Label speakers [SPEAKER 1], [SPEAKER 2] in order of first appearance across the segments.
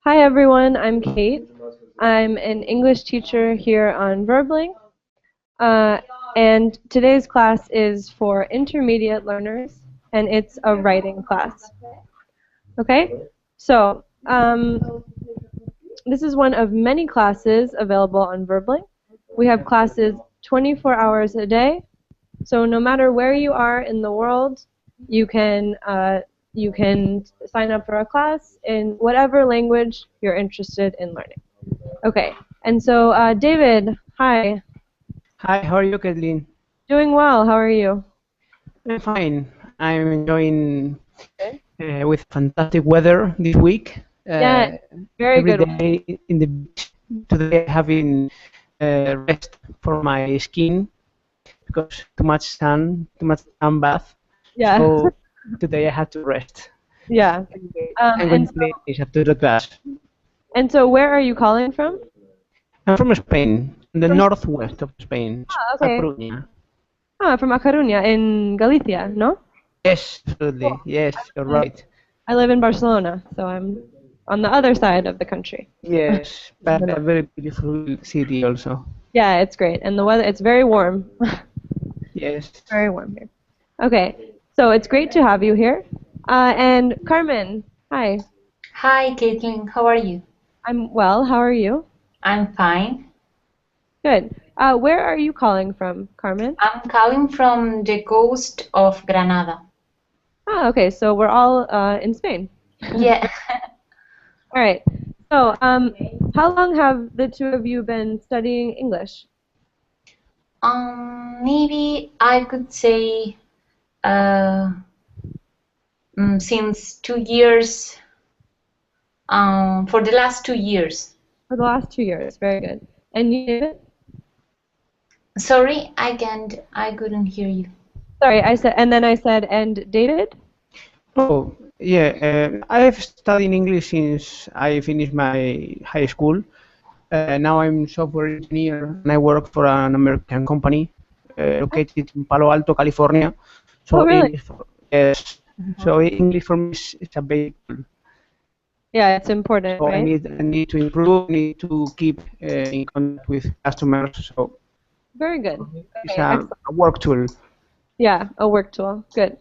[SPEAKER 1] Hi everyone, I'm Kate. I'm an English teacher here on Verbling, uh, and today's class is for intermediate learners, and it's a writing class. Okay, so this is one of many classes available on Verbling. We have classes 24 hours a day, so no matter where you are in the world, you can uh, you can sign up for a class in whatever language you're interested in learning. Okay, and so David, hi.
[SPEAKER 2] Hi, how are you, Kathleen?
[SPEAKER 1] Doing well. How are you?
[SPEAKER 2] I'm fine. I'm enjoying
[SPEAKER 1] Good.
[SPEAKER 2] with fantastic weather this week.
[SPEAKER 1] Yeah, very
[SPEAKER 2] Every
[SPEAKER 1] good.
[SPEAKER 2] day in the beach. Today, having rest for my skin because too much sun bath.
[SPEAKER 1] Yeah,
[SPEAKER 2] So today I had to rest.
[SPEAKER 1] yeah.
[SPEAKER 2] Anyway,
[SPEAKER 1] Um,
[SPEAKER 2] I'm going
[SPEAKER 1] and
[SPEAKER 2] to play this after the class.
[SPEAKER 1] and so, where are you calling from?
[SPEAKER 2] I'm from Spain, the
[SPEAKER 1] From
[SPEAKER 2] northwest of Spain, A
[SPEAKER 1] okay.
[SPEAKER 2] Coruña.
[SPEAKER 1] From A Coruña in Galicia, no?
[SPEAKER 2] Yes, absolutely.
[SPEAKER 1] Cool.
[SPEAKER 2] Yes, you're
[SPEAKER 1] Uh,
[SPEAKER 2] right.
[SPEAKER 1] I live in Barcelona, so I'm on the other side of the country.
[SPEAKER 2] Yes,
[SPEAKER 1] In the
[SPEAKER 2] but a
[SPEAKER 1] north.
[SPEAKER 2] very beautiful city also.
[SPEAKER 1] Yeah, it's great, and the weather. It's very warm.
[SPEAKER 2] Yes.
[SPEAKER 1] Very warm here. Okay, so it's great to have you here. And Carmen, hi.
[SPEAKER 3] Hi, Caitlin. How are you?
[SPEAKER 1] I'm well. How are you?
[SPEAKER 3] I'm fine.
[SPEAKER 1] Good. Where are you calling from, Carmen?
[SPEAKER 3] I'm calling from the coast of Granada.
[SPEAKER 1] Okay, so we're all in Spain.
[SPEAKER 3] Yeah.
[SPEAKER 1] All right. So, how long have the two of you been studying English?
[SPEAKER 3] Maybe I could say uh, since 2 years, for the last 2 years.
[SPEAKER 1] For the last 2 years. Very good. And you, David?
[SPEAKER 3] Sorry, I couldn't hear you.
[SPEAKER 1] Sorry, I said, and then I said, and David?
[SPEAKER 2] Oh, yeah. I've studied English since I finished my high school. Now I'm software engineer and I work for an American company located in Palo Alto, California.
[SPEAKER 1] Oh,
[SPEAKER 2] So
[SPEAKER 1] really?
[SPEAKER 2] English, yes. So English for me is a basic.
[SPEAKER 1] Yeah, it's important,
[SPEAKER 2] So
[SPEAKER 1] right?
[SPEAKER 2] I need to improve. I need to keep in contact with customers. So
[SPEAKER 1] Very good.
[SPEAKER 2] it's
[SPEAKER 1] Okay, excellent.
[SPEAKER 2] a work tool.
[SPEAKER 1] Yeah, a work tool. Good.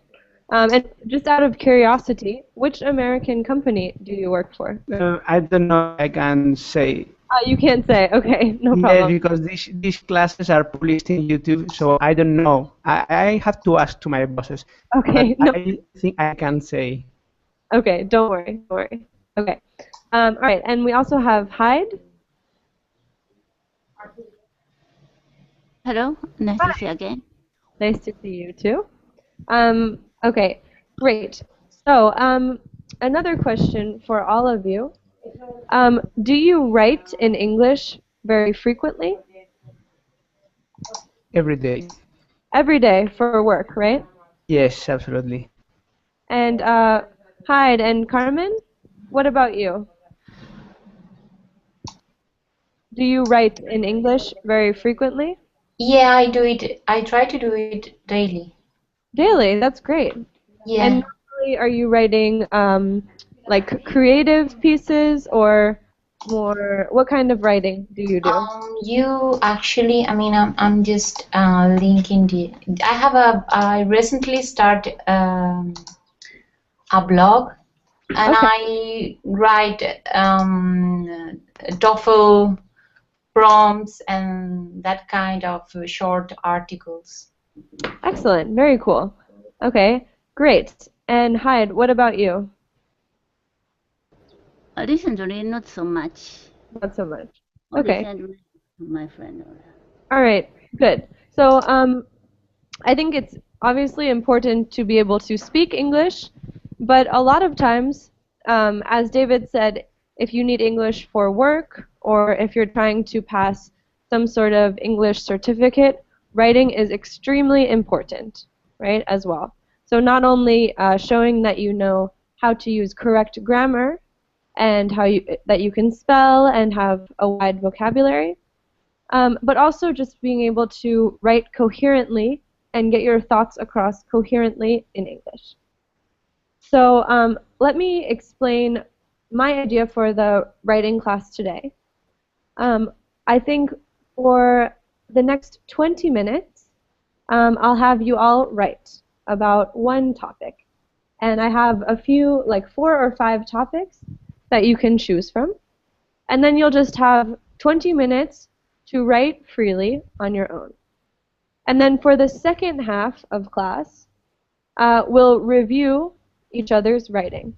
[SPEAKER 1] And just out of curiosity, which American company do you work for?
[SPEAKER 2] I don't know. I can say
[SPEAKER 1] You can't say. Okay, no
[SPEAKER 2] yes,
[SPEAKER 1] problem.
[SPEAKER 2] because these classes are published in YouTube, so I don't know. I have to ask to my bosses, but
[SPEAKER 1] Okay, no.
[SPEAKER 2] I think I can say
[SPEAKER 1] Okay, don't worry. Don't worry. Okay. All right, and we also have Hyde.
[SPEAKER 4] Hello, nice to see you again.
[SPEAKER 1] Nice to see you too. Okay, great. So, another question for all of you. Do you write in English very frequently?
[SPEAKER 2] every day.
[SPEAKER 1] Every day for work, right?
[SPEAKER 2] Yes, absolutely.
[SPEAKER 1] And Hyde and Carmen, what about you? Do you write in English very frequently?
[SPEAKER 3] Yeah, I do it. I try to do it daily.
[SPEAKER 1] Daily, that's great. And
[SPEAKER 3] Yeah.
[SPEAKER 1] normally, are you writing like creative pieces or more? What kind of writing do you do?
[SPEAKER 3] You actually, I mean, I'm just linking the. I recently started a blog, and
[SPEAKER 1] Okay,
[SPEAKER 3] I write TOEFL prompts and that kind of short articles.
[SPEAKER 1] excellent, very cool. Okay, great. And Hyde, what about you?
[SPEAKER 4] Recently, not so much.
[SPEAKER 1] Not so much.
[SPEAKER 4] Only
[SPEAKER 1] Okay,
[SPEAKER 4] send to my friend.
[SPEAKER 1] all right, good. So I think it's obviously important to be able to speak English, but a lot of times, as David said, if you need English for work or if you're trying to pass some sort of English certificate, writing is extremely important, right, as well. So not only showing that you know how to use correct grammar and that you can spell and have a wide vocabulary, but also just being able to write coherently and get your thoughts across coherently in English. So let me explain my idea for the writing class today. I think for the next 20 minutes, I'll have you all write about one topic. And I have a few, like 4 or 5 topics that you can choose from. And then you'll just have 20 minutes to write freely on your own. And then for the second half of class, we'll review each other's writing.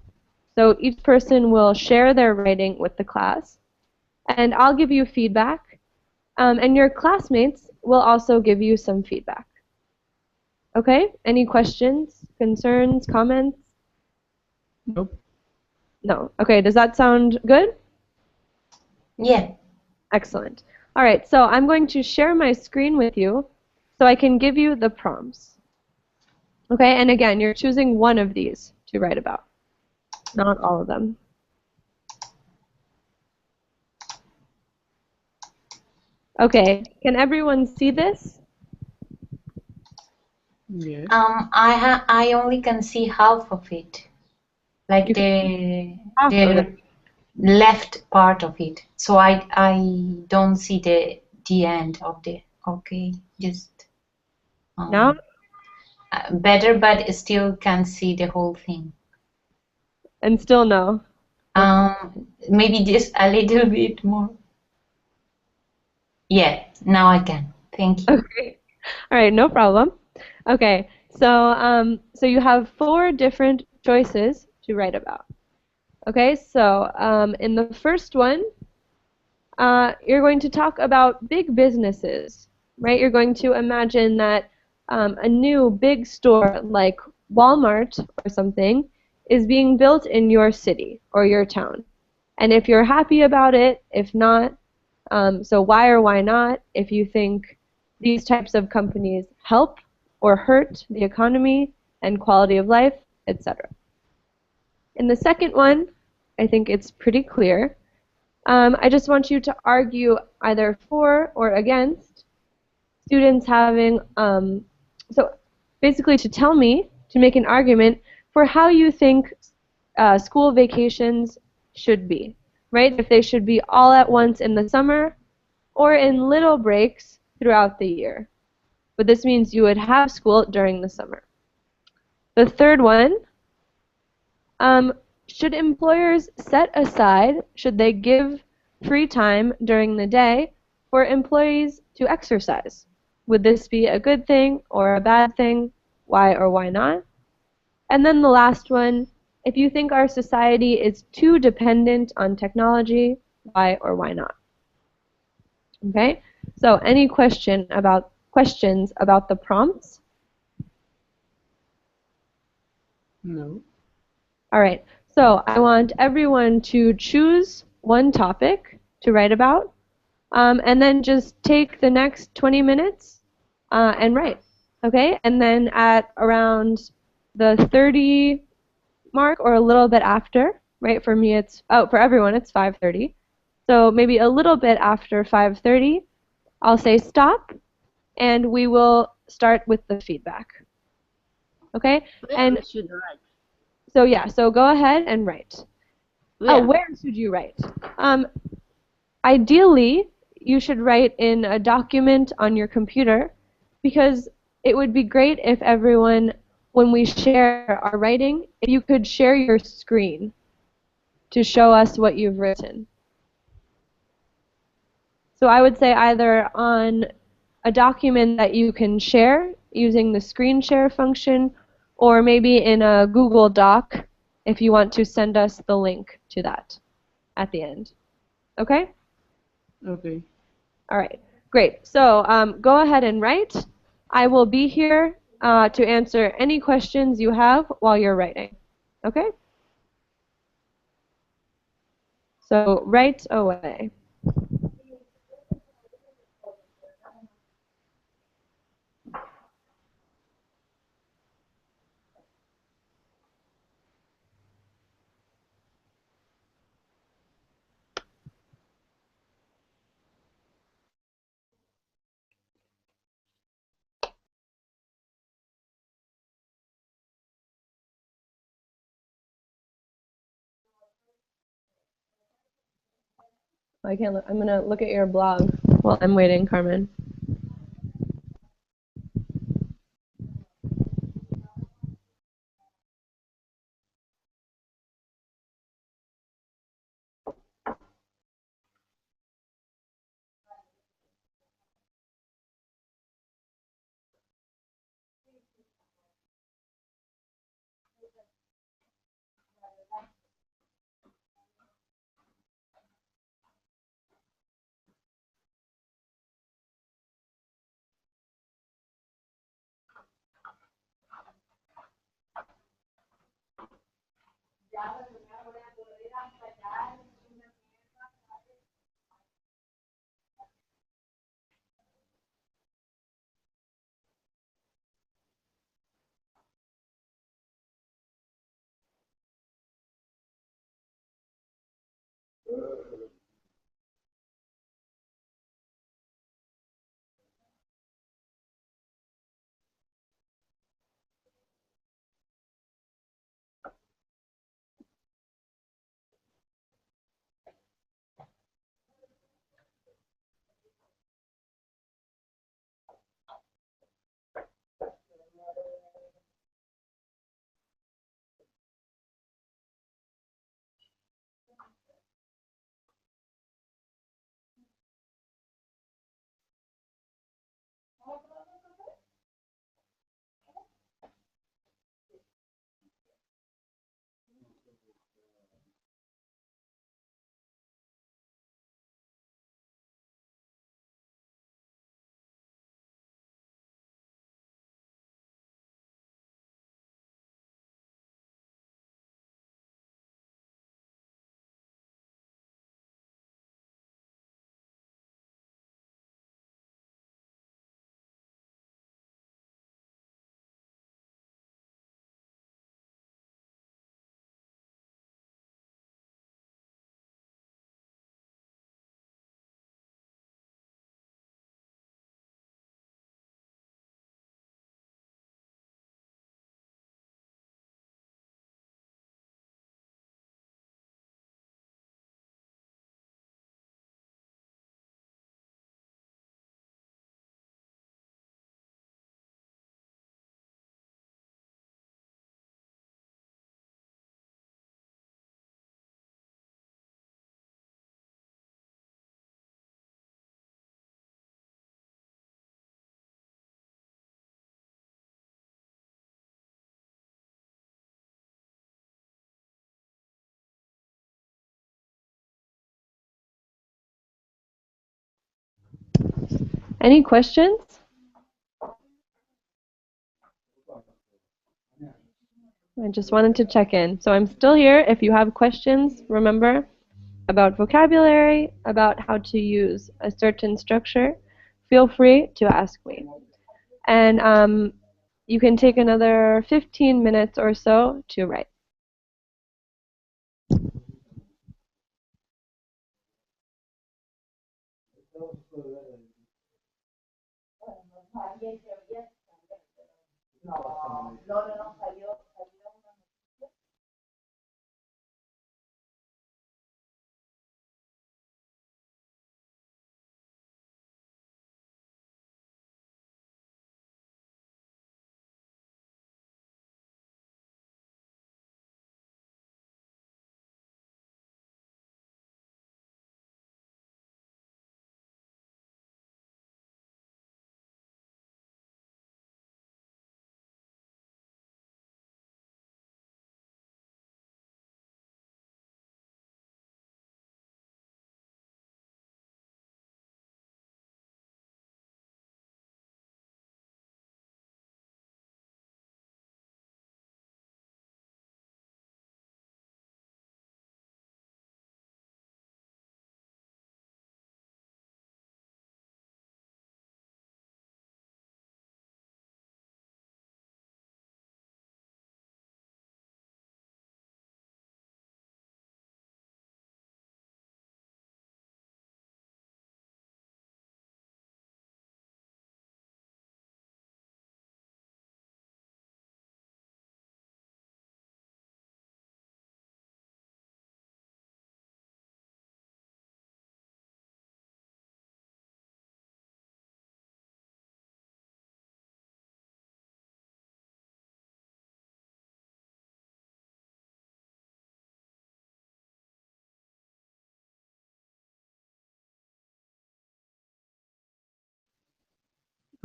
[SPEAKER 1] So each person will share their writing with the class, and I'll give you feedback, and your classmates will also give you some feedback. Okay? Any questions, concerns, comments?
[SPEAKER 2] Nope.
[SPEAKER 1] No. Okay, does that sound good?
[SPEAKER 3] Yeah.
[SPEAKER 1] Excellent. All right, so I'm going to share my screen with you so I can give you the prompts. Okay, and again, you're choosing one of these to write about, not all of them. Okay, can everyone see this?
[SPEAKER 2] Yes.
[SPEAKER 3] I only can see half of it, like
[SPEAKER 1] You half of
[SPEAKER 3] the
[SPEAKER 1] it.
[SPEAKER 3] left part of it. So I don't see the end of the. Okay, just
[SPEAKER 1] Now?
[SPEAKER 3] better, but still can't see the whole thing.
[SPEAKER 1] And still no.
[SPEAKER 3] Maybe just a little bit more. Yeah, now I can. Thank you.
[SPEAKER 1] Okay. All right, no problem. Okay, so you have 4 different choices to write about. Okay, so in the first one, you're going to talk about big businesses, right? You're going to imagine that a new big store like Walmart or something is being built in your city or your town. And if you're happy about it, if not, so why or why not, if you think these types of companies help or hurt the economy and quality of life, etc. In the second one, I think it's pretty clear. I just want you to argue either for or against students having, so basically to tell me, to make an argument for how you think school vacations should be, right? If they should be all at once in the summer or in little breaks throughout the year. But this means you would have school during the summer. The third one, um, should employers set aside, should they give free time during the day for employees to exercise? Would this be a good thing or a bad thing? Why or why not? And then the last one, if you think our society is too dependent on technology, why or why not? Okay? So any questions about the prompts?
[SPEAKER 2] No.
[SPEAKER 1] All right. So I want everyone to choose one topic to write about, and then just take the next 20 minutes and write. Okay? And then at around the 30 mark or a little bit after, right? For me, for everyone, it's 5:30. So maybe a little bit after 5:30, I'll say stop, and we will start with the feedback. Okay?
[SPEAKER 4] Where
[SPEAKER 1] And
[SPEAKER 4] we should write?
[SPEAKER 1] so yeah, so go ahead and write.
[SPEAKER 4] Where?
[SPEAKER 1] Where should you write? Ideally, you should write in a document on your computer because it would be great if everyone, when we share our writing, if you could share your screen to show us what you've written. So I would say either on a document that you can share using the screen share function, or maybe in a Google Doc if you want to send us the link to that at the end. Okay?
[SPEAKER 2] Okay.
[SPEAKER 1] All right, great. So go ahead and write. I will be here to answer any questions you have while you're writing. Okay? So write away. I can't look. I'm gonna look at your blog while I'm waiting, Carmen. Any questions? I just wanted to check in. So I'm still here. If you have questions, remember, about vocabulary, about how to use a certain structure, feel free to ask me. And you can take another 15 minutes or so to write.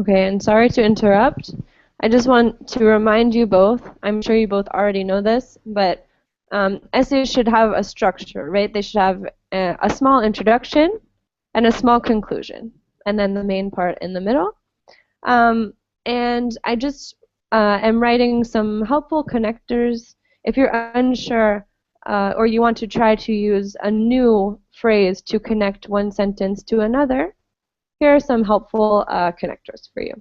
[SPEAKER 1] Okay, and sorry to interrupt. I just want to remind you both, I'm sure you both already know this, but essays should have a structure, right? They should have a small introduction and a small conclusion, and then the main part in the middle. Um, and I just am writing some helpful connectors. If you're unsure or you want to try to use a new phrase to connect one sentence to another, here are some helpful connectors for you.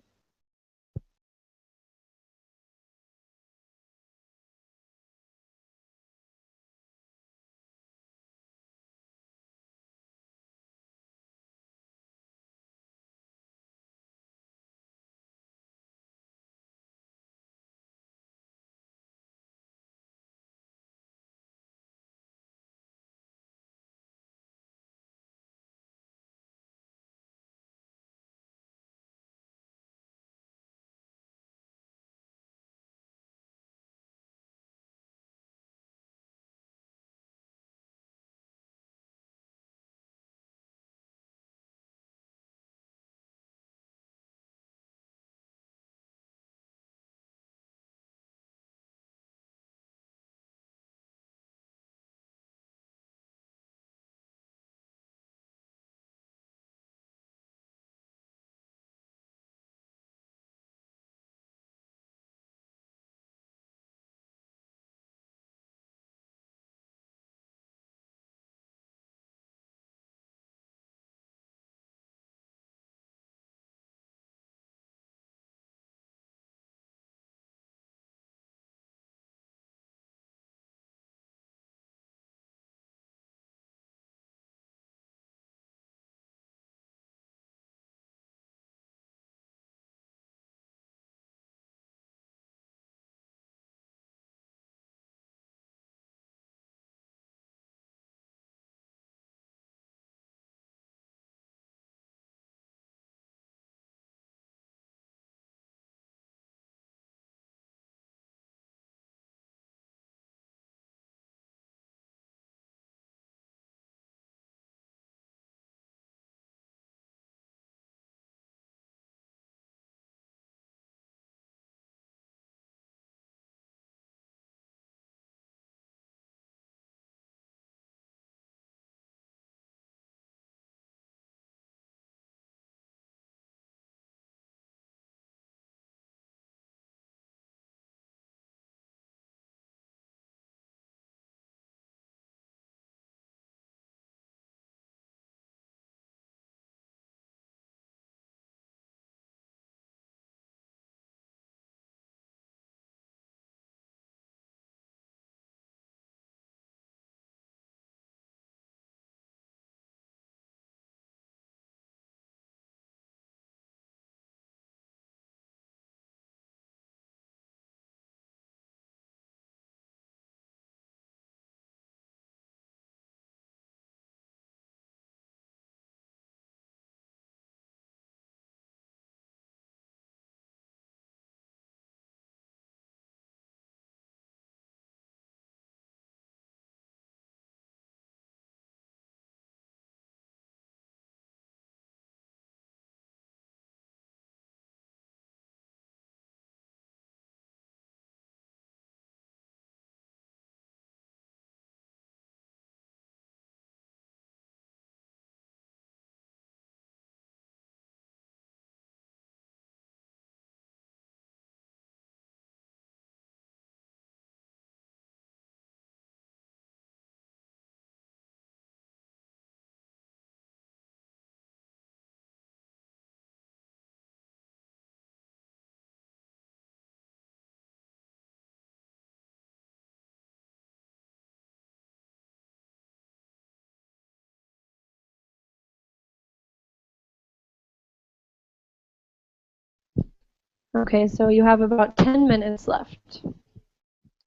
[SPEAKER 1] Okay, so you have about 10 minutes left.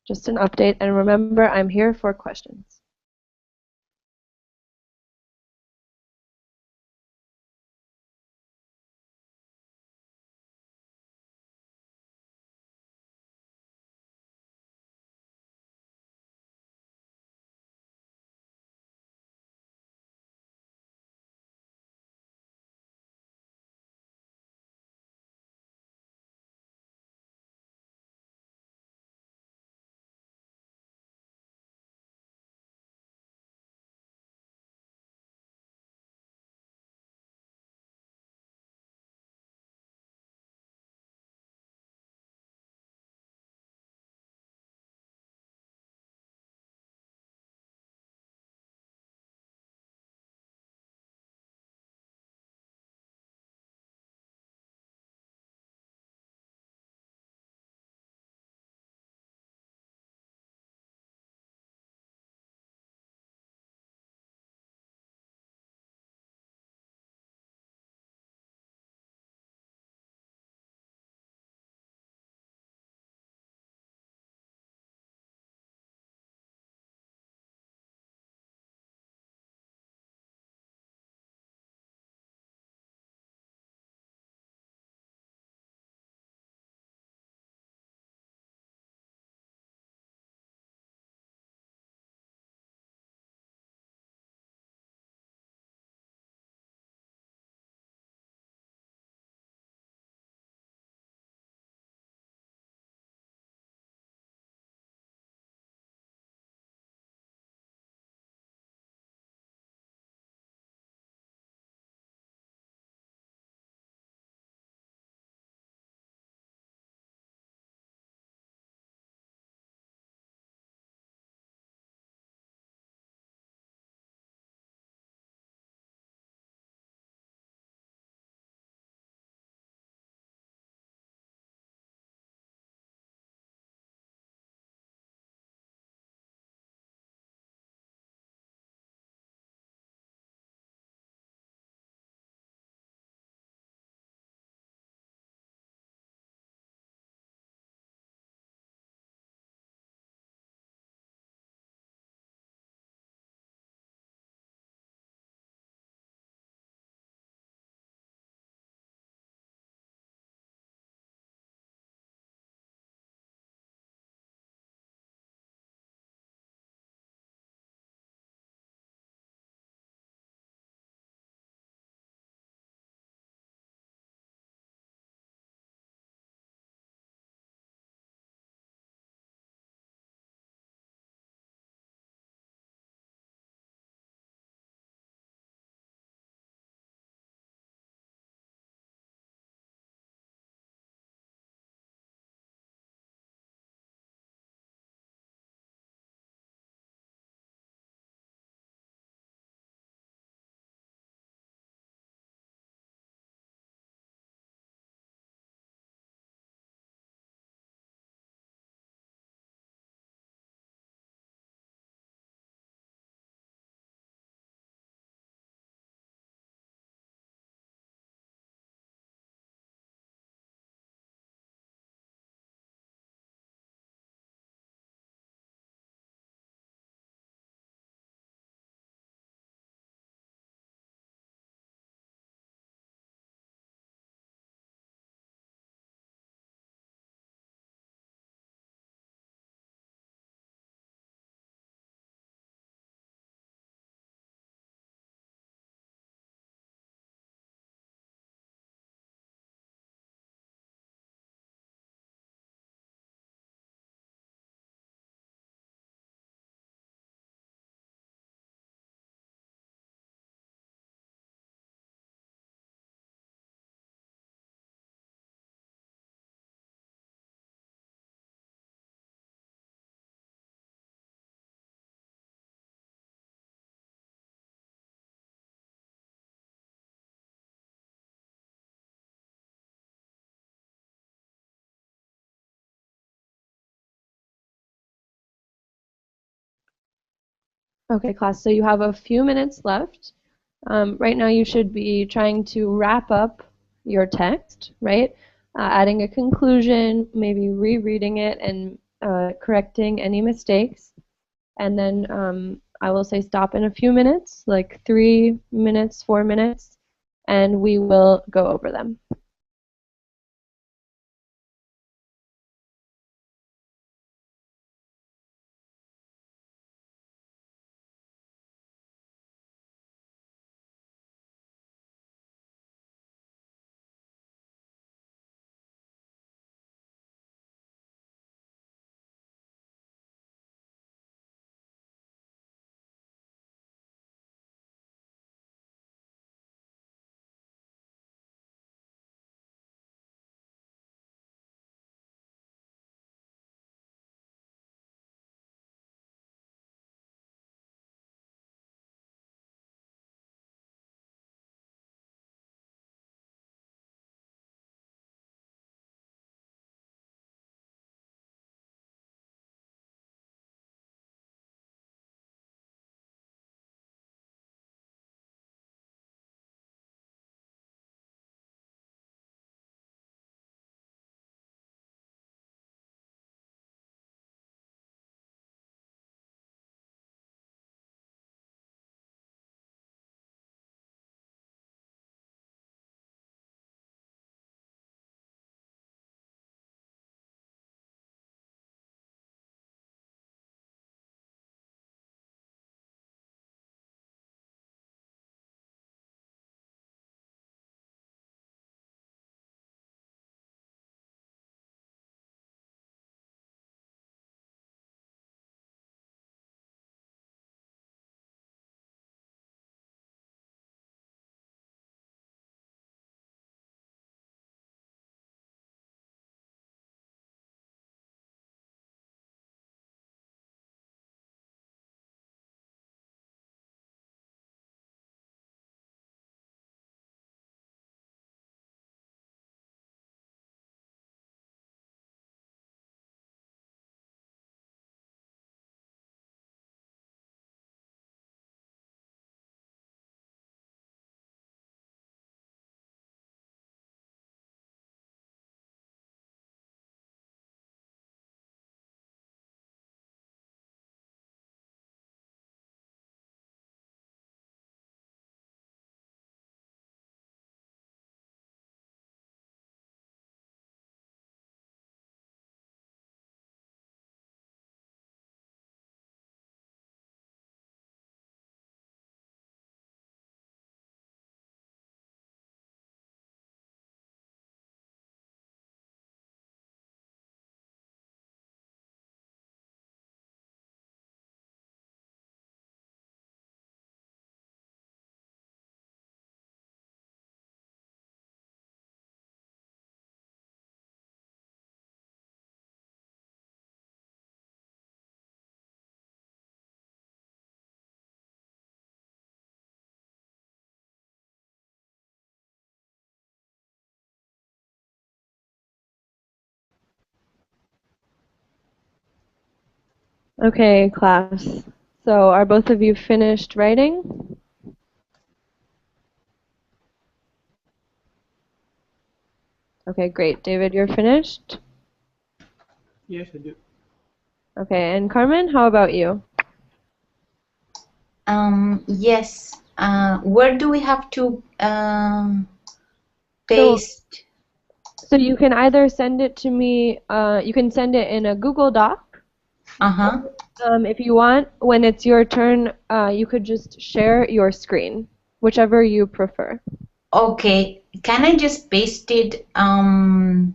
[SPEAKER 1] Just an update, and remember, I'm here for questions. Okay, class, so you have a few minutes left. Right now you should be trying to wrap up your text, right? Adding a conclusion, maybe rereading it and correcting any mistakes. And then I will say stop in a few minutes, like 3 minutes, 4 minutes, and we will go over them. Okay, class. So are both of you finished writing? Okay, great. David, you're finished?
[SPEAKER 2] Yes, I do.
[SPEAKER 1] Okay, and Carmen, how about you?
[SPEAKER 3] Yes. Where do we have to
[SPEAKER 1] So,
[SPEAKER 3] paste?
[SPEAKER 1] so you can either send it to me, you can send it in a Google Doc.
[SPEAKER 3] Uh-huh.
[SPEAKER 1] If you want, when it's your turn, you could just share your screen, whichever you prefer.
[SPEAKER 3] Okay. Can I just paste it under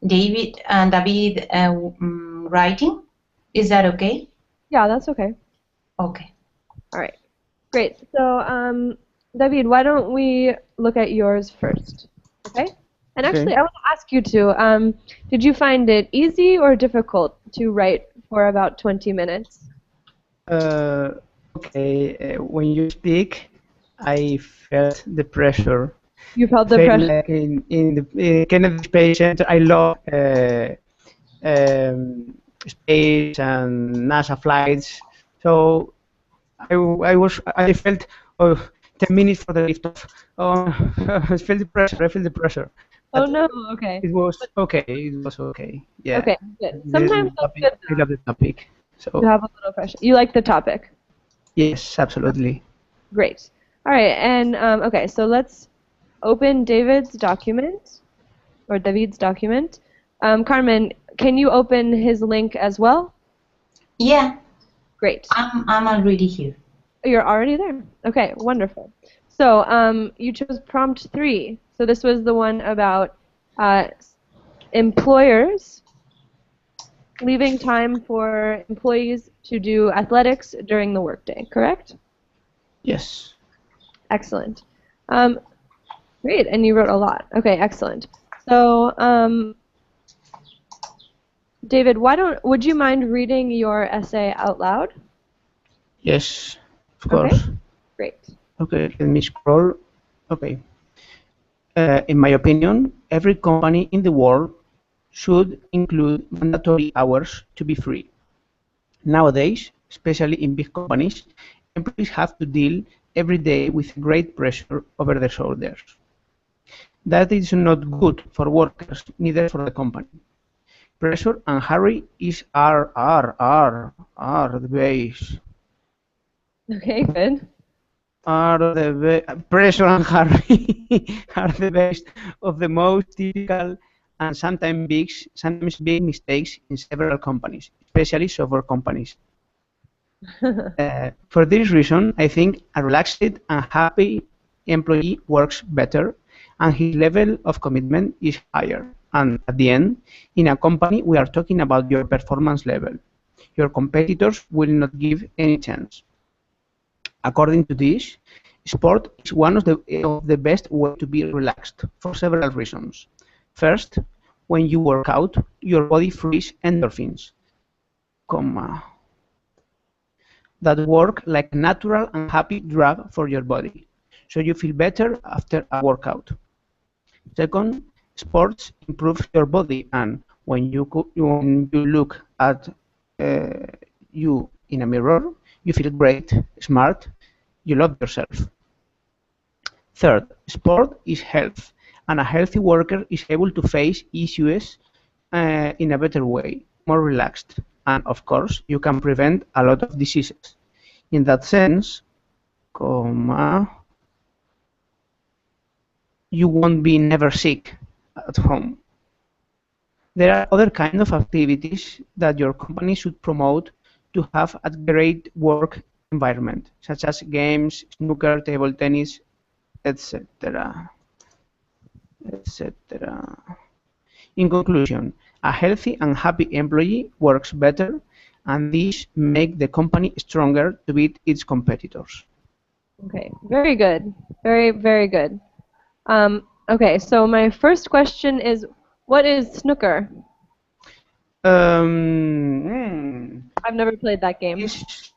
[SPEAKER 3] David writing? Is that okay?
[SPEAKER 1] Yeah, that's okay.
[SPEAKER 3] Okay.
[SPEAKER 1] All right, great. So, David, why don't we look at yours first? Okay? And actually,
[SPEAKER 2] Okay.
[SPEAKER 1] I want to ask you too, did you find it easy or difficult to write for about 20 minutes?
[SPEAKER 2] Okay. When you speak, I felt the pressure.
[SPEAKER 1] You felt the
[SPEAKER 2] Felt
[SPEAKER 1] pressure?
[SPEAKER 2] like in Kennedy's patient. I love um, space and NASA flights. So I felt, oh, 10 minutes for the liftoff. Oh, I feel the pressure. I feel the pressure.
[SPEAKER 1] Oh
[SPEAKER 2] But
[SPEAKER 1] no. Okay.
[SPEAKER 2] it was okay. It was okay. Yeah.
[SPEAKER 1] Okay. Good.
[SPEAKER 2] This is
[SPEAKER 1] Sometimes
[SPEAKER 2] the
[SPEAKER 1] that's
[SPEAKER 2] topic.
[SPEAKER 1] good
[SPEAKER 2] I
[SPEAKER 1] though.
[SPEAKER 2] love the topic.
[SPEAKER 1] You
[SPEAKER 2] So
[SPEAKER 1] have a little pressure. You like the topic.
[SPEAKER 2] yes, absolutely.
[SPEAKER 1] Great. All right. And okay. So let's open David's document or David's document. Carmen, can you open his link as well?
[SPEAKER 3] Yeah,
[SPEAKER 1] Great.
[SPEAKER 3] I'm already here.
[SPEAKER 1] You're already there. Okay, wonderful. So you chose prompt 3. So this was the one about employers leaving time for employees to do athletics during the workday, correct?
[SPEAKER 2] Yes.
[SPEAKER 1] Excellent. Great, and you wrote a lot. Okay, excellent. So David, would you mind reading your essay out loud?
[SPEAKER 2] Yes. Of
[SPEAKER 1] Okay,
[SPEAKER 2] course.
[SPEAKER 1] great.
[SPEAKER 2] Okay. Let me scroll. Okay. In my opinion, every company in the world should include mandatory hours to be free. Nowadays, especially in big companies, employees have to deal every day with great pressure over their shoulders. That is not good for workers, neither for the company. Pressure and hurry is are the base.
[SPEAKER 1] Okay, good.
[SPEAKER 2] Pressure and hurry are the base of the most typical and sometimes big mistakes in several companies, especially software companies. For this reason, I think a relaxed and happy employee works better and his level of commitment is higher. And at the end, in a company, we are talking about your performance level. Your competitors will not give any chance. According to this, sport is one of the best way to be relaxed for several reasons. First, when you work out, your body frees endorphins, comma, that work like a natural and happy drug for your body, so you feel better after a workout. Second, sports improves your body, and when you look at uh, you in a mirror, you feel great, smart, you love yourself. Third, sport is health, and a healthy worker is able to face issues in a better way, more relaxed, and of course, you can prevent a lot of diseases. In that sense, comma, you won't be never sick at home. There are other kinds of activities that your company should promote to have a great work environment, such as games, snooker, table tennis, etc. etc. In conclusion, a healthy and happy employee works better, and this makes the company stronger to beat its competitors.
[SPEAKER 1] Okay, very good. Very, very good. Okay, so my first question is, what is snooker? I've never played that game.
[SPEAKER 2] It's,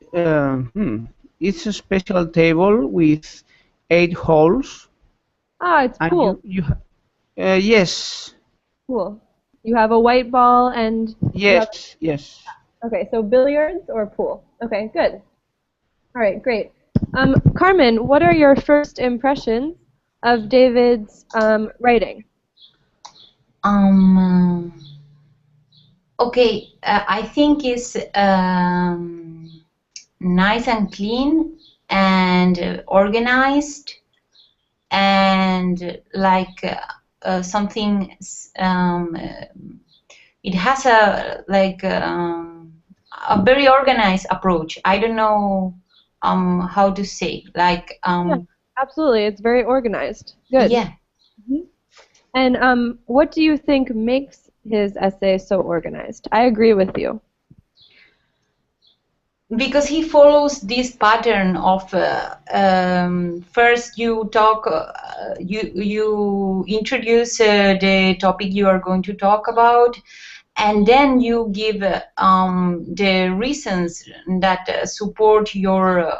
[SPEAKER 2] it's a special table with 8 holes,
[SPEAKER 1] Ah, it's
[SPEAKER 2] and
[SPEAKER 1] pool.
[SPEAKER 2] yes,
[SPEAKER 1] Cool. You have a white ball and you have,
[SPEAKER 2] yes.
[SPEAKER 1] okay, so billiards or pool? Okay, good. All right, great. Carmen, what are your first impressions of David's writing?
[SPEAKER 3] Okay, I think it's nice and clean and organized and like something. It has a very organized approach. I don't know how to say
[SPEAKER 1] Yeah, absolutely. It's very organized. Good.
[SPEAKER 3] yeah.
[SPEAKER 1] And what do you think makes his essay so organized? I agree with you.
[SPEAKER 3] Because he follows this pattern of first you talk, you introduce the topic you are going to talk about, and then you give the reasons that support your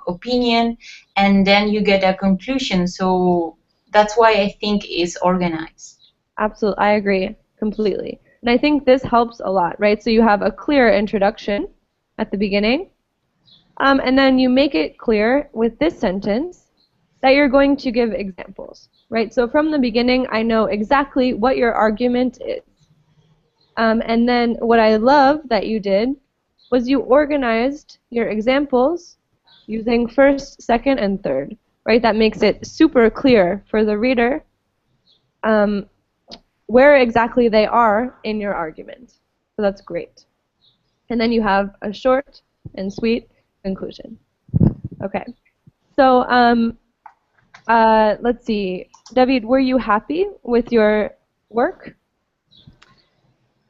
[SPEAKER 3] opinion, and then you get a conclusion. So that's why I think it's organized.
[SPEAKER 1] Absolutely, I agree completely. And I think this helps a lot, right? So you have a clear introduction at the beginning, and then you make it clear with this sentence that you're going to give examples, right? So from the beginning, I know exactly what your argument is. And then what I love that you did was you organized your examples using first, second, and third, right? That makes it super clear for the reader where exactly they are in your argument. So that's great. And then you have a short and sweet conclusion. Okay. So let's see. David, were you happy with your work?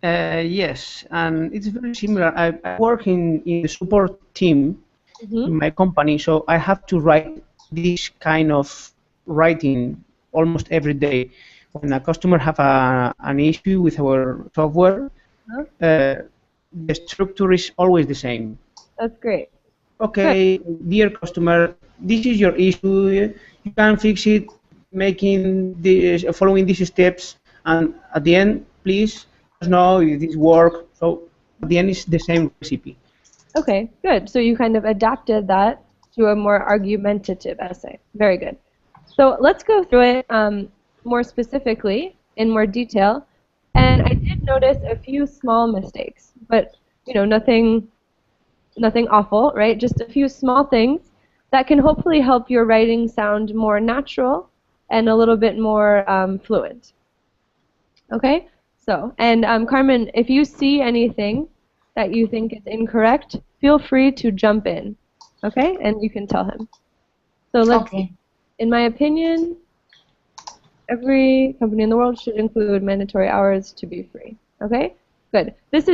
[SPEAKER 2] Yes, and it's very similar. I work in the support team in my company, so I have to write this kind of writing almost every day. When a customer have an issue with our software, the structure is always the same.
[SPEAKER 1] That's great.
[SPEAKER 2] Okay, dear customer, this is your issue. You can fix it making this, following these steps, and at the end, please let us know if this works. So at the end, it's the same recipe.
[SPEAKER 1] Okay, good. So you kind of adapted that to a more argumentative essay. Very good. So let's go through it more specifically, in more detail. And I did notice a few small mistakes, but nothing awful, right? Just a few small things that can hopefully help your writing sound more natural and a little bit more fluent. Okay? So, and Carmen, if you see anything that you think is incorrect, feel free to jump in, okay? And you can tell him. So let's see. In my opinion, every company in the world should include mandatory hours to be free. Okay? Good. This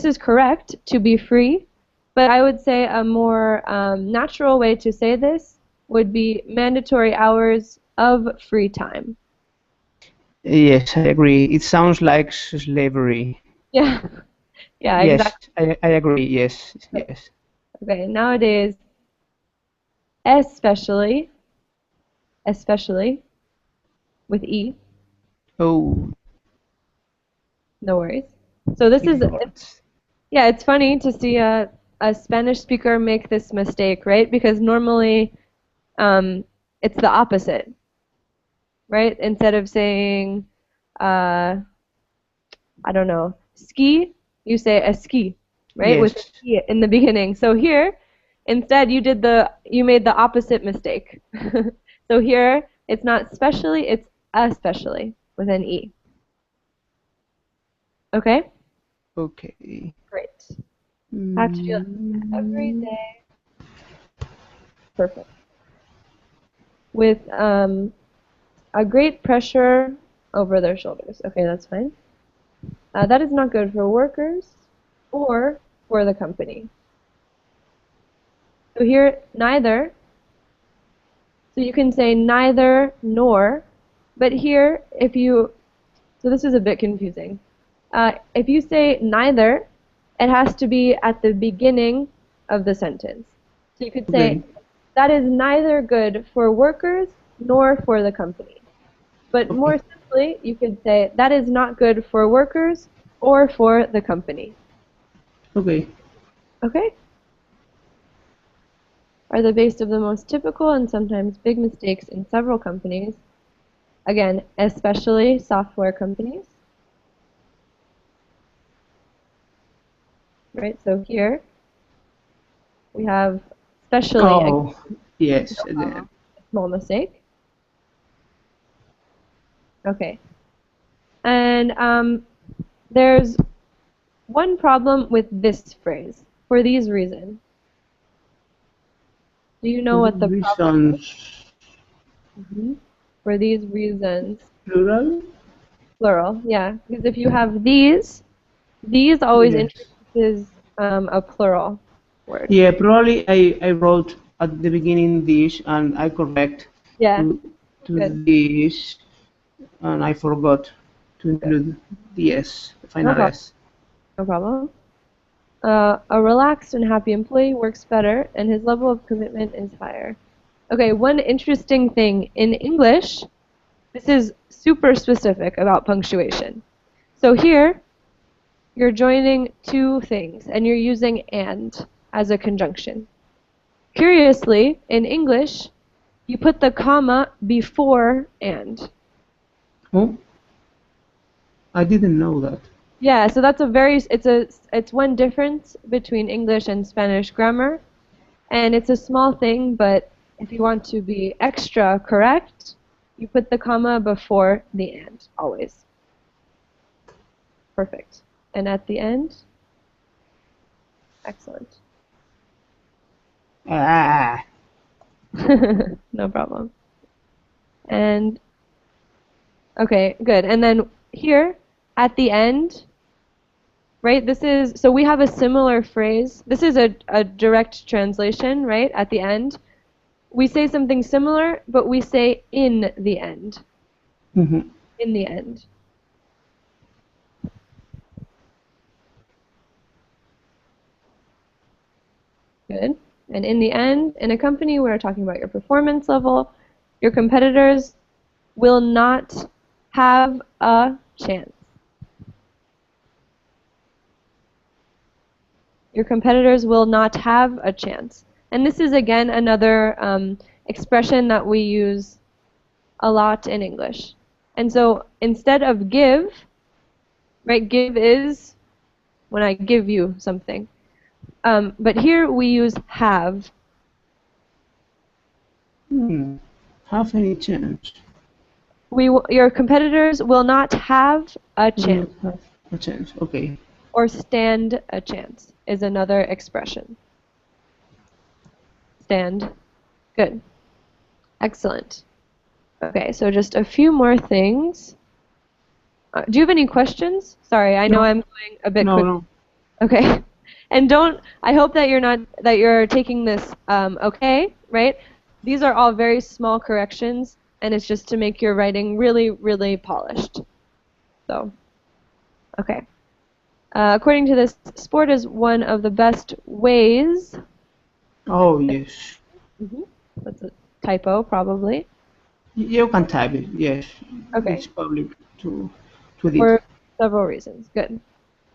[SPEAKER 1] is correct, to be free, but I would say a more natural way to say this would be mandatory hours of free time.
[SPEAKER 2] Yes, I agree. It sounds like slavery.
[SPEAKER 1] Yeah. Yeah,
[SPEAKER 2] yes,
[SPEAKER 1] exactly.
[SPEAKER 2] I agree. Yes, yes.
[SPEAKER 1] Okay, nowadays, especially with E.
[SPEAKER 2] Oh.
[SPEAKER 1] No worries. So this is, yeah, it's funny to see a Spanish speaker make this mistake, right? Because normally it's the opposite, right? Instead of saying, I don't know, ski, you say a ski, right?
[SPEAKER 2] Yes.
[SPEAKER 1] With a ski in the beginning. So here, instead you made the opposite mistake. So here, it's not specially, it's especially with an E. Okay?
[SPEAKER 2] Okay.
[SPEAKER 1] Great. Have to do it every day. Perfect. With a great pressure over their shoulders. Okay, that's fine. That is not good for workers or for the company. So here, neither. So you can say neither nor, but here, so this is a bit confusing. If you say neither, it has to be at the beginning of the sentence. So you could say, that is neither good for workers nor for the company. But more simply, you could say, that is not good for workers or for the company.
[SPEAKER 2] Okay.
[SPEAKER 1] Okay? Are the base of the most typical and sometimes big mistakes in several companies. Again, especially software companies. Right, so here we have especially
[SPEAKER 2] yes.
[SPEAKER 1] a small mistake. Okay. And there's one problem with this phrase, for these reasons. Do you know what the problem is? For these reasons.
[SPEAKER 2] Plural?
[SPEAKER 1] Plural, yeah. Because if you have these always introduces a plural word.
[SPEAKER 2] Yeah, probably I wrote at the beginning this and I correct to this and I forgot to include the S, the final S.
[SPEAKER 1] No problem. A relaxed and happy employee works better and his level of commitment is higher. Okay, one interesting thing in English, this is super specific about punctuation. So here, you're joining two things, and you're using and as a conjunction. Curiously, in English, you put the comma before and.
[SPEAKER 2] Oh, I didn't know that.
[SPEAKER 1] Yeah, so that's it's one difference between English and Spanish grammar, and it's a small thing, but if you want to be extra correct, you put the comma before the and, always. Perfect. And at the end? Excellent.
[SPEAKER 2] Ah,
[SPEAKER 1] No problem. And, okay, good. And then here, at the end, right, so we have a similar phrase. This is a direct translation, right, at the end. We say something similar, but we say in the end.
[SPEAKER 2] mm-hmm.
[SPEAKER 1] In the end. Good. And in the end, in a company, we're talking about your performance level. Your competitors will not have a chance. Your competitors will not have a chance. And this is, again, another expression that we use a lot in English. And so instead of give, right, give is when I give you something. But here we use have.
[SPEAKER 2] Have any chance?
[SPEAKER 1] Your competitors will not have a chance.
[SPEAKER 2] Will not have a chance. Okay.
[SPEAKER 1] Or stand a chance is another expression. Stand. Good. Excellent. Okay, so just a few more things. Do you have any questions? Sorry, I know I'm going a bit quick.
[SPEAKER 2] No.
[SPEAKER 1] Okay. And I hope that you're taking this okay, right? These are all very small corrections, and it's just to make your writing really, really polished. So, okay. According to this, sport is one of the best ways.
[SPEAKER 2] Oh, yes.
[SPEAKER 1] That's a typo, probably.
[SPEAKER 2] You can type it, yes.
[SPEAKER 1] Okay.
[SPEAKER 2] It's probably to edit.
[SPEAKER 1] For several reasons. Good.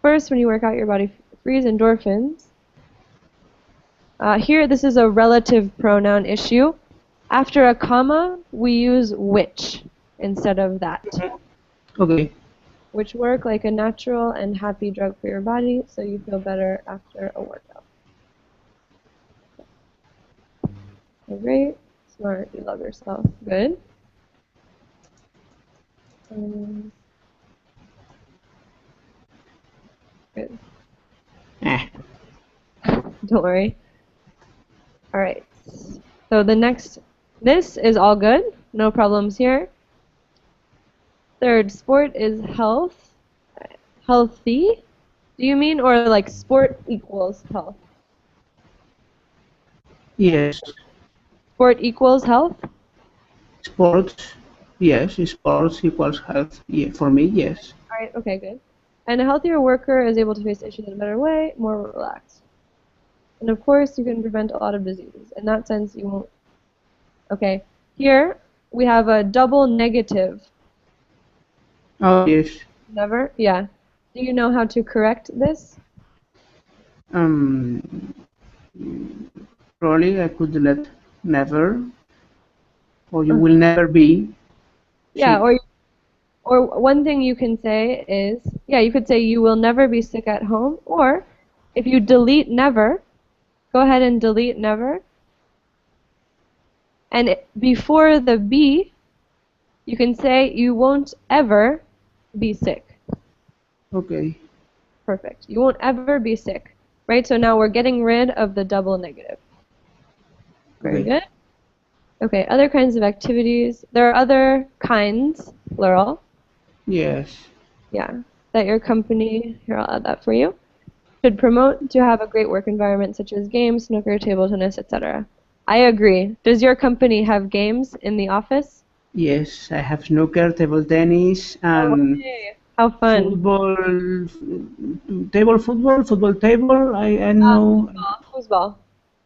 [SPEAKER 1] First, when you work out, your body frees endorphins. Here, this is a relative pronoun issue. After a comma, we use which instead of that.
[SPEAKER 2] Okay.
[SPEAKER 1] Which work like a natural and happy drug for your body, so you feel better after a workout. Okay, great. Smart. You love yourself. Good. Good. Don't worry. All right. So this is all good. No problems here. Third, sport is health. Healthy? Do you mean, or like sport equals health?
[SPEAKER 2] Yes.
[SPEAKER 1] Sport equals health?
[SPEAKER 2] Sports, yes. Sports equals health. Yeah, for me, yes.
[SPEAKER 1] All right, okay, good. And a healthier worker is able to face issues in a better way, more relaxed. And of course, you can prevent a lot of diseases. In that sense, you won't. Okay, here we have a double negative.
[SPEAKER 2] Oh, yes.
[SPEAKER 1] Never? Yeah. Do you know how to correct this?
[SPEAKER 2] Probably I could let never, or you will never be.
[SPEAKER 1] Yeah,
[SPEAKER 2] sick.
[SPEAKER 1] or one thing you can say is, yeah, you could say you will never be sick at home, or if you delete never, go ahead and delete never. And before the be, you can say you won't ever be sick.
[SPEAKER 2] Okay.
[SPEAKER 1] Perfect. You won't ever be sick. Right? So now we're getting rid of the double negative. Very
[SPEAKER 2] Okay.
[SPEAKER 1] good. Okay, other kinds of activities. There are other kinds, plural.
[SPEAKER 2] Yes.
[SPEAKER 1] Yeah, that your company, here I'll add that for you, should promote to have a great work environment such as games, snooker, table tennis, etc. I agree. Does your company have games in the office?
[SPEAKER 2] Yes, I have snooker, table tennis, and
[SPEAKER 1] Okay. How fun.
[SPEAKER 2] football, football table. I know.
[SPEAKER 1] Foosball.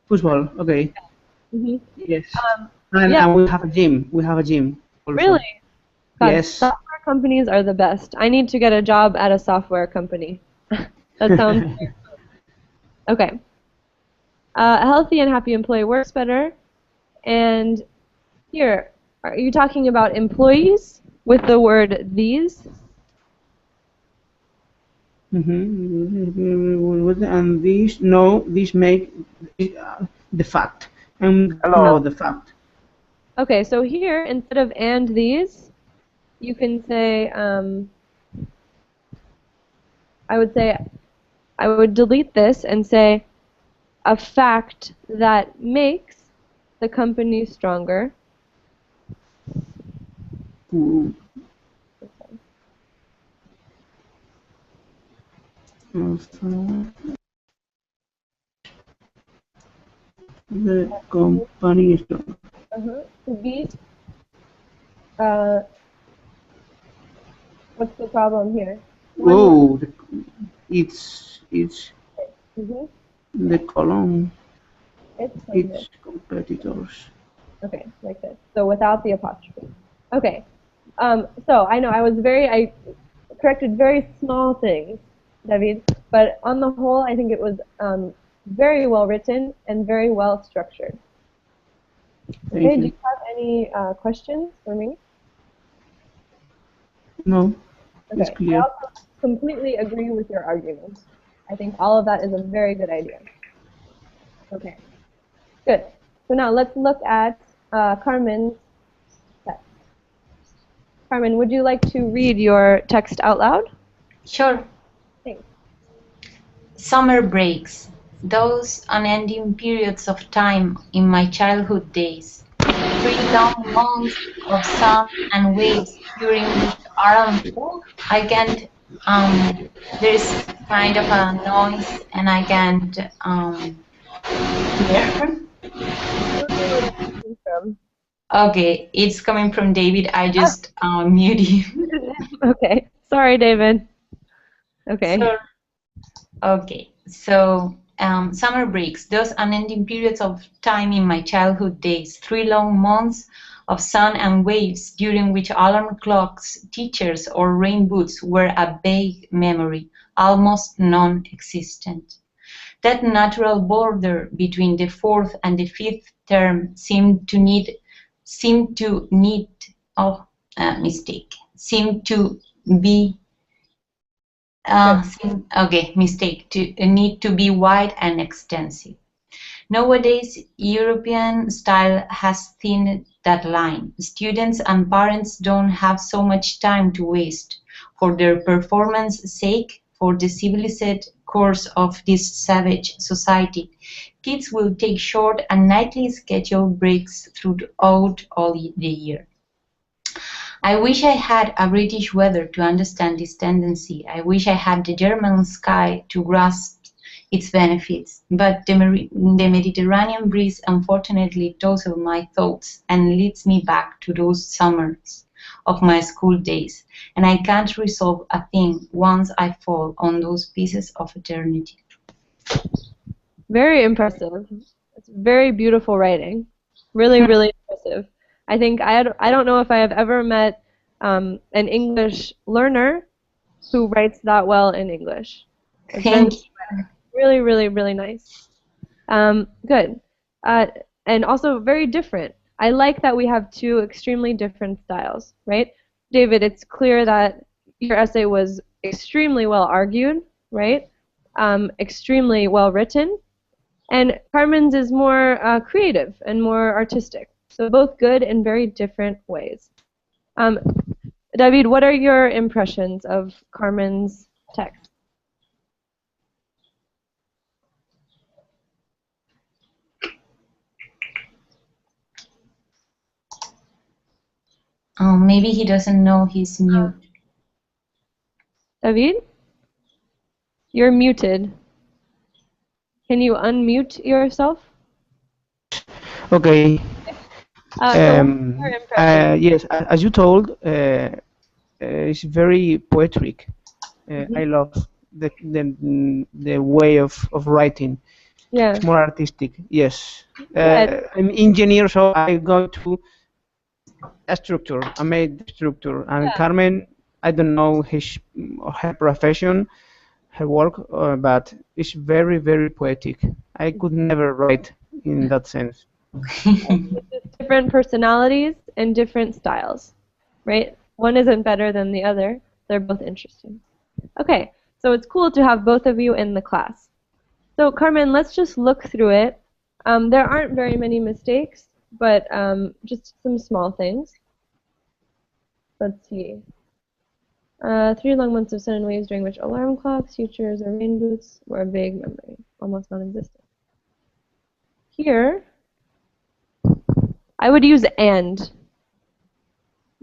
[SPEAKER 2] Football. Okay.
[SPEAKER 1] Mm-hmm.
[SPEAKER 2] Yes.
[SPEAKER 1] yeah.
[SPEAKER 2] And we have a gym. We have a gym. Also.
[SPEAKER 1] Really? God,
[SPEAKER 2] Yes.
[SPEAKER 1] software companies are the best. I need to get a job at a software company. That sounds okay. A healthy and happy employee works better. And here, are you talking about employees with the word these?
[SPEAKER 2] And this, no, this make the fact. I'm talking about the fact.
[SPEAKER 1] Okay, so here, instead of and these, you can say, I would delete this and say, a fact that makes the company stronger.
[SPEAKER 2] Ooh. The company is strong.
[SPEAKER 1] To beat, what's the problem here?
[SPEAKER 2] Whoa, it's
[SPEAKER 1] Mhm.
[SPEAKER 2] the column,
[SPEAKER 1] It's like this.
[SPEAKER 2] its competitors.
[SPEAKER 1] Okay, like this. So without the apostrophe. Okay. So I know I corrected very small things, David, but on the whole, I think it was very well written and very well structured.
[SPEAKER 2] Thank
[SPEAKER 1] Okay,
[SPEAKER 2] you.
[SPEAKER 1] do you have any questions for me?
[SPEAKER 2] No, it's
[SPEAKER 1] Okay, I
[SPEAKER 2] clear.
[SPEAKER 1] also completely agree with your argument. I think all of that is a very good idea. Okay, good. So now let's look at Carmen's text. Carmen, would you like to read your text out loud?
[SPEAKER 3] Sure.
[SPEAKER 1] Thanks.
[SPEAKER 3] Summer breaks, those unending periods of time in my childhood days. 3 long months of sun and waves during which around I can't there's kind of a noise and I can't hear. Okay, it's coming from David. I just mute him.
[SPEAKER 1] Okay, sorry, David. Okay.
[SPEAKER 3] So, okay, so summer breaks, those unending periods of time in my childhood days, 3 long months of sun and waves during which alarm clocks, teachers, or rain boots were a vague memory, almost non-existent. That natural border between the fourth and the fifth term seemed to need, seemed to be mistake. To need to be wide and extensive. Nowadays, European style has thinned that line. Students and parents don't have so much time to waste for their performance sake for the civilized course of this savage society. Kids will take short and nightly scheduled breaks throughout all the year. I wish I had a British weather to understand this tendency. I wish I had the German sky to grasp its benefits. But the Mediterranean breeze unfortunately tossles my thoughts and leads me back to those summers of my school days. And I can't resolve a thing once I fall on those pieces of eternity.
[SPEAKER 1] Very impressive. It's very beautiful writing. Really, really impressive. I think I don't know if I have ever met an English learner who writes that well in English. It's been
[SPEAKER 3] Thank you.
[SPEAKER 1] really, really, really nice. Good. And also very different. I like that we have two extremely different styles, right? David, it's clear that your essay was extremely well argued, right? Extremely well written. And Carmen's is more creative and more artistic. So both good in very different ways. David, what are your impressions of Carmen's text?
[SPEAKER 3] Maybe he doesn't know he's mute.
[SPEAKER 1] David? You're muted. Can you unmute yourself?
[SPEAKER 2] Okay. Yes, as you told, it's very poetic. I love the way of writing.
[SPEAKER 1] Yeah.
[SPEAKER 2] It's more artistic. Yes. I'm engineer, so I go to a structure. I made the structure. And Carmen, I don't know her profession. her work, but it's very, very poetic. I could never write in that sense.
[SPEAKER 1] Different personalities and different styles, right? One isn't better than the other. They're both interesting. Okay, so it's cool to have both of you in the class. So Carmen, let's just look through it. There aren't very many mistakes, but just some small things. Let's see. 3 long months of sun and waves during which alarm clocks, futures, or rain boots were a vague memory, almost non-existent. Here, I would use and,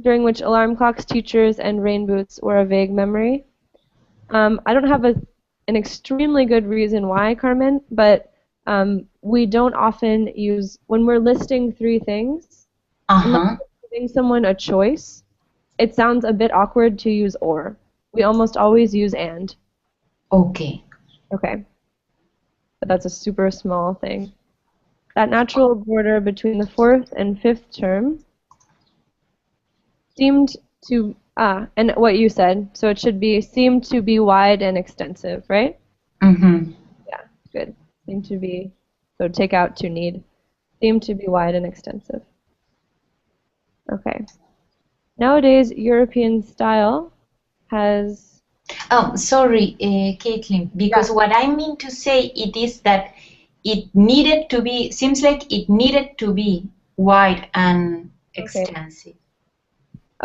[SPEAKER 1] during which alarm clocks, teachers, and rain boots were a vague memory. I don't have an extremely good reason why, Carmen, but we don't often use, when we're listing 3 things, unless we're giving someone a choice, it sounds a bit awkward to use or. We almost always use and.
[SPEAKER 3] Okay.
[SPEAKER 1] Okay. But that's a super small thing. That natural border between the 4th and 5th term seemed to, and what you said, so it should be seemed to be wide and extensive, right?
[SPEAKER 3] Mm-hmm.
[SPEAKER 1] Yeah, good. Seemed to be, so take out to need. Seemed to be wide and extensive. Okay. Nowadays, European style has...
[SPEAKER 3] Oh, sorry, Caitlin, because what I mean to say it is that it needed to be, seems like it needed to be wide and extensive.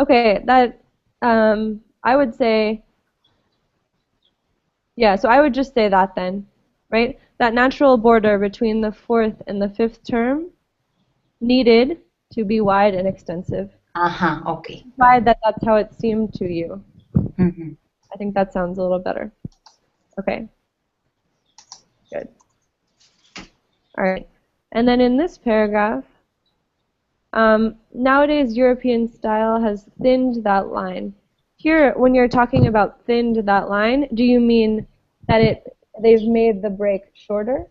[SPEAKER 1] Okay, that, I would say, yeah, so I would just say that then, right? That natural border between the 4th and the 5th term needed to be wide and extensive.
[SPEAKER 3] Okay.
[SPEAKER 1] Why that's how it seemed to you.
[SPEAKER 3] Mm-hmm.
[SPEAKER 1] I think that sounds a little better. Okay. Good. All right. And then in this paragraph, nowadays European style has thinned that line. Here, when you're talking about thinned that line, do you mean that they've made the break shorter?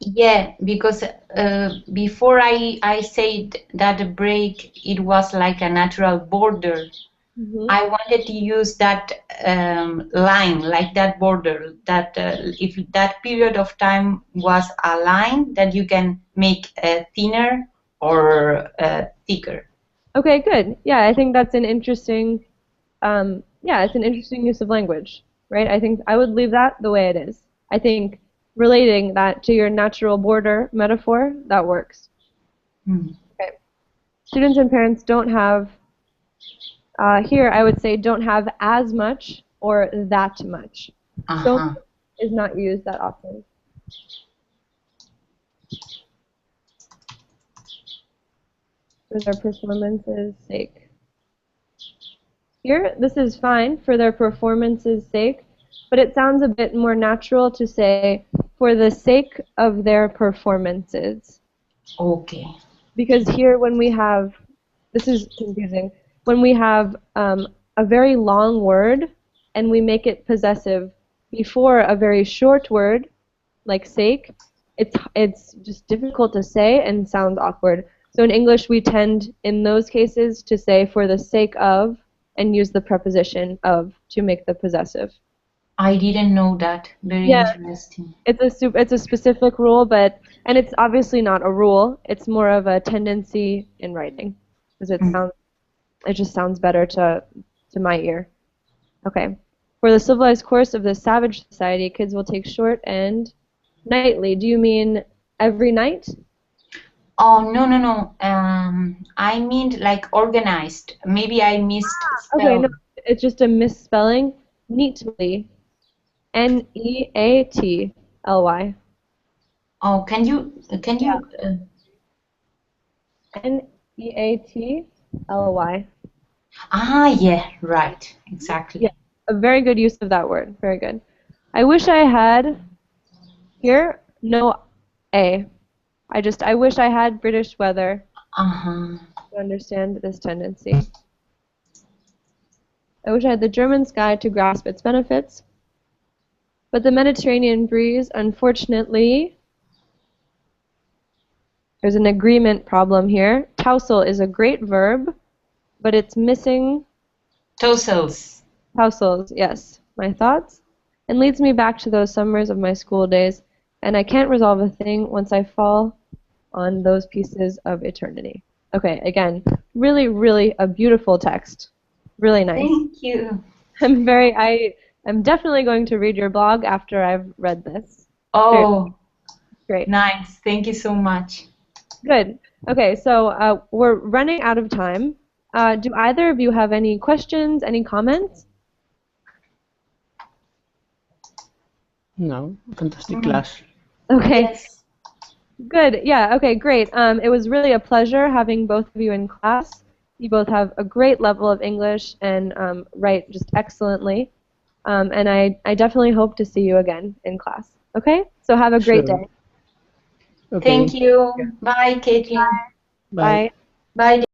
[SPEAKER 3] Yeah, because before I said that a break, it was like a natural border. Mm-hmm. I wanted to use that line, like that border, that if that period of time was a line that you can make thinner or thicker.
[SPEAKER 1] Okay, good. Yeah, I think that's an interesting, it's an interesting use of language, right? I think I would leave that the way it is. I think relating that to your natural border metaphor, that works. Mm. Okay. Students and parents don't have, here I would say don't have as much or that much. Don't is not used that often. For their performance's sake. Here, this is fine, for their performance's sake, but it sounds a bit more natural to say, for the sake of their performances.
[SPEAKER 3] Okay.
[SPEAKER 1] Because here when we have, this is confusing, when we have a very long word and we make it possessive before a very short word, like sake, it's just difficult to say and sounds awkward. So in English we tend, in those cases, to say for the sake of and use the preposition of to make the possessive.
[SPEAKER 3] I didn't know that. Very interesting.
[SPEAKER 1] It's a specific rule, and it's obviously not a rule. It's more of a tendency in writing, because it just sounds better to my ear. Okay. For the civilized course of the savage society, kids will take short and nightly. Do you mean every night?
[SPEAKER 3] Oh, no. I mean like organized. Maybe I missed spell.
[SPEAKER 1] Okay, no, it's just a misspelling. Neatly. Neatly.
[SPEAKER 3] Oh, can you?
[SPEAKER 1] Neatly.
[SPEAKER 3] Yeah, right, exactly.
[SPEAKER 1] Yeah, a very good use of that word. Very good. I wish I had here no a. I wish I had British weather to understand this tendency. I wish I had the German sky to grasp its benefits. But the Mediterranean breeze, unfortunately, there's an agreement problem here. Tousle is a great verb, but it's missing...
[SPEAKER 3] Tousles.
[SPEAKER 1] Tousles, yes. My thoughts? and leads me back to those summers of my school days, and I can't resolve a thing once I fall on those pieces of eternity. Okay, again, really, really a beautiful text. Really nice.
[SPEAKER 3] Thank you.
[SPEAKER 1] I'm definitely going to read your blog after I've read this.
[SPEAKER 3] Oh,
[SPEAKER 1] Great.
[SPEAKER 3] nice. Thank you so much.
[SPEAKER 1] Good. Okay, so we're running out of time. Do either of you have any questions, any comments?
[SPEAKER 2] No, fantastic class.
[SPEAKER 1] Okay.
[SPEAKER 3] Yes.
[SPEAKER 1] Good. Yeah. Okay. Great. It was really a pleasure having both of you in class. You both have a great level of English and write just excellently. And I definitely hope to see you again in class. Okay. So have a great
[SPEAKER 2] Sure.
[SPEAKER 1] day.
[SPEAKER 2] Okay.
[SPEAKER 3] Thank you. Bye, Caitlin.
[SPEAKER 2] Bye.
[SPEAKER 1] Bye.
[SPEAKER 3] Bye.